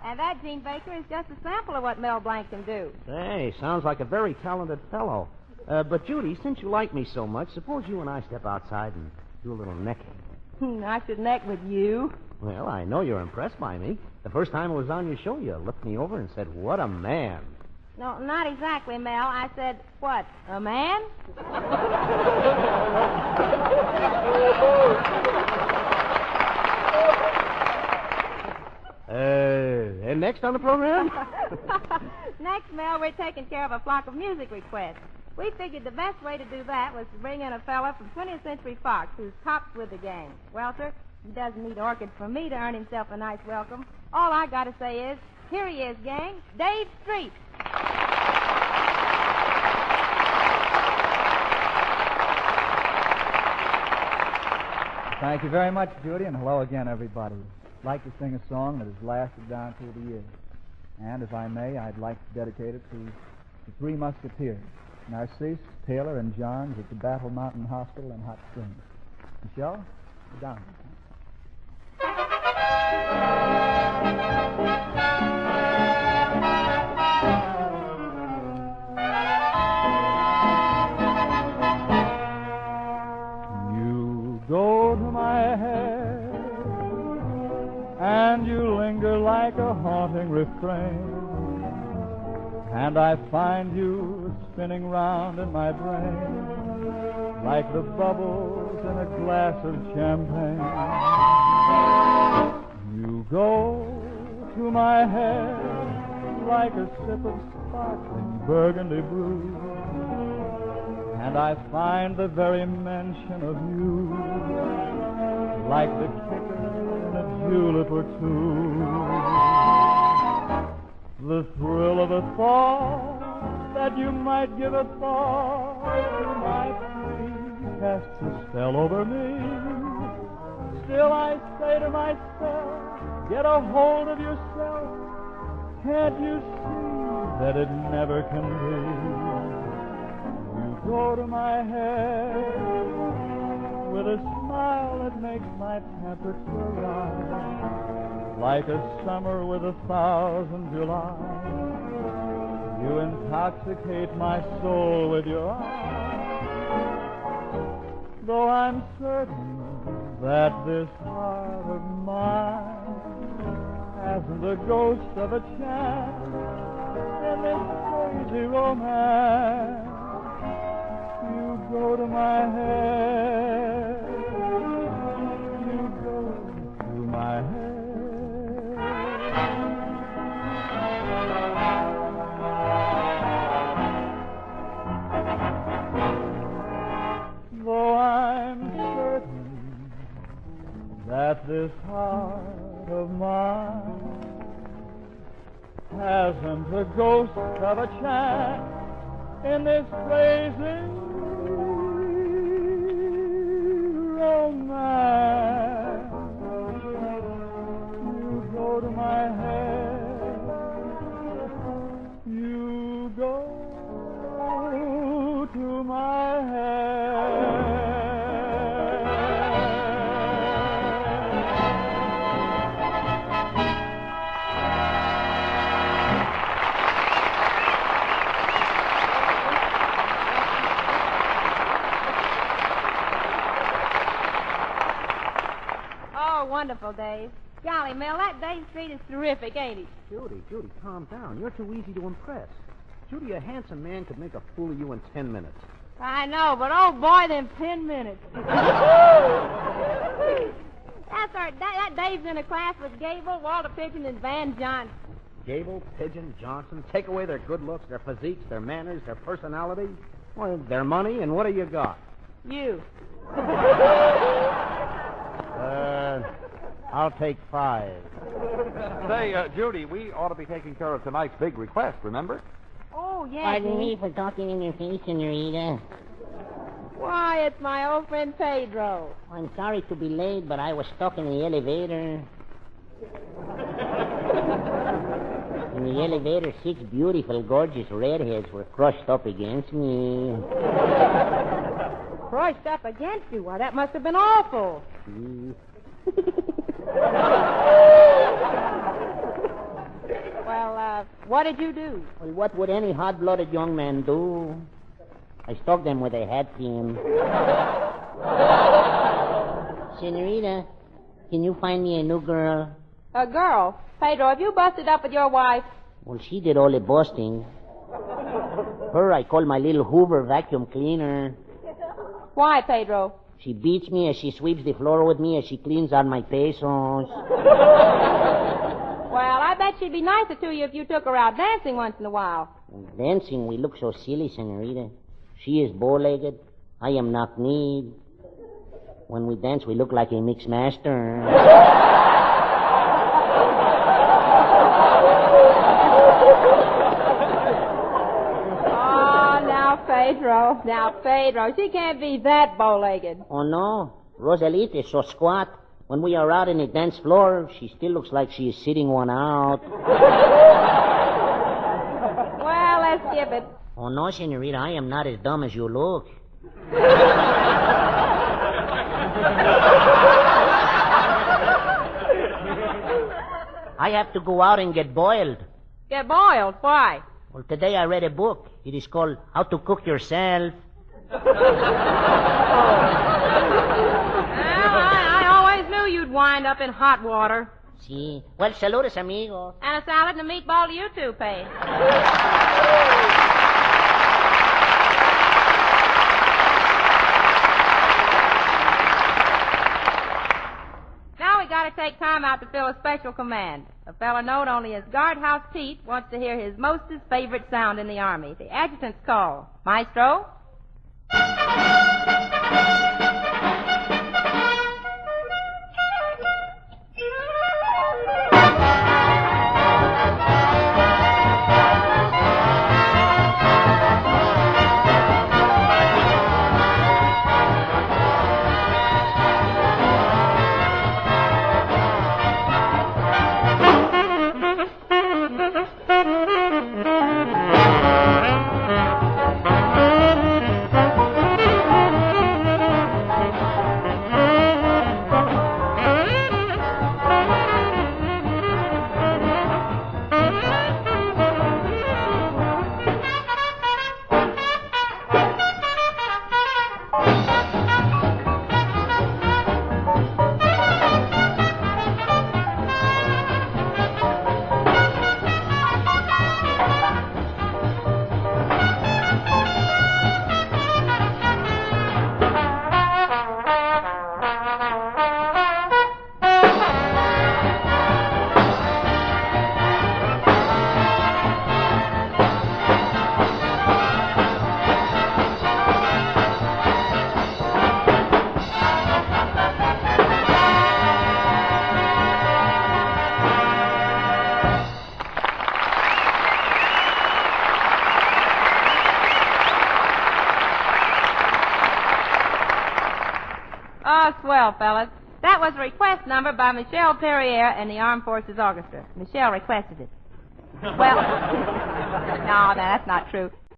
And that, Gene Baker, is just a sample of what Mel Blanc can do. Hey, sounds like a very talented fellow. But, Judy, since you like me so much, suppose you and I step outside and do a little necking. I should neck with you. Well, I know you're impressed by me. The first time I was on your show, you looked me over and said, "What a man." No, not exactly, Mel. I said, what, a man? And next on the program? Next, Mel, we're taking care of a flock of music requests. We figured the best way to do that was to bring in a fella from 20th Century Fox who's tops with the gang. Well, sir, he doesn't need orchids from me to earn himself a nice welcome. All I got to say is, here he is, gang, Dave Street. Thank you very much, Judy, and hello again, everybody. I'd like to sing a song that has lasted down through the years. And if I may, I'd like to dedicate it to the Three Musketeers, Narcisse, Taylor, and Johns at the Battle Mountain Hospital in Hot Springs. Michelle, down. You go to my head and you linger like a haunting refrain, and I find you spinning round in my brain like the bubbles in a glass of champagne. You go to my head like a sip of sparkling burgundy brew, and I find the very mention of you like the kicker in a julep or two. The thrill of a thought that you might give a thought to my plea casts a spell over me. Still I say to myself, get a hold of yourself. Can't you see that it never can be? You go to my head with a smile that makes my temperature rise like a summer with 1,000 Julys. You intoxicate my soul with your eyes, though I'm certain that this heart of mine hasn't a ghost of a chance in this crazy romance. You go to my head, you go to my head. Though I'm certain that this heart of mine hasn't a ghost of a chance in this crazy romance. You go to my head, you go to my head. Oh, wonderful, Dave. Golly, Mel, that Dave Street is terrific, ain't he? Judy, calm down. You're too easy to impress. Judy, a handsome man could make a fool of you in 10 minutes. I know, but oh, boy, them 10 minutes. That's right. That Dave's in a class with Gable, Walter Pigeon, and Van Johnson. Gable, Pigeon, Johnson, take away their good looks, their physiques, their manners, their personality, well, their money, and what do you got? You. I'll take 5. Say, Judy, we ought to be taking care of tonight's big request, remember? Oh, yeah. Pardon me for talking in your face, Senorita. Why, it's my old friend Pedro. I'm sorry to be late, but I was stuck in the elevator. In the elevator, 6 beautiful, gorgeous redheads were crushed up against me. Crushed up against you? Why, that must have been awful. What did you do? Well, what would any hot-blooded young man do? I struck them with a hat pin. Senorita, can you find me a new girl? A girl? Pedro, have you busted up with your wife? Well, she did all the busting. Her I call my little Hoover vacuum cleaner. Why, Pedro? She beats me as she sweeps the floor with me as she cleans out my pesos. Well, I bet she'd be nicer to you if you took her out dancing once in a while. Dancing, we look so silly, senorita. She is bow-legged. I am knock-kneed. When we dance, we look like a mixed master. Now, Pedro, she can't be that bow-legged. Oh, no. Rosalita is so squat. When we are out in the dance floor, she still looks like she is sitting one out. Well, let's skip it. Oh, no, senorita, I am not as dumb as you look. I have to go out and get boiled. Get boiled? Why? Well, today I read a book. It is called How to Cook Yourself. I always knew you'd wind up in hot water. Sí. Well, saludos, amigos. And a salad and a meatball to you too, Paige. Now we gotta take time out to fill a special command. A fella known only as Guardhouse Pete wants to hear his mostest favorite sound in the Army. The adjutant's call. Maestro? Oh, swell, fellas. That was a request number by Michelle Perrier and the Armed Forces Orchestra. Michelle requested it. Well, no, that's not true.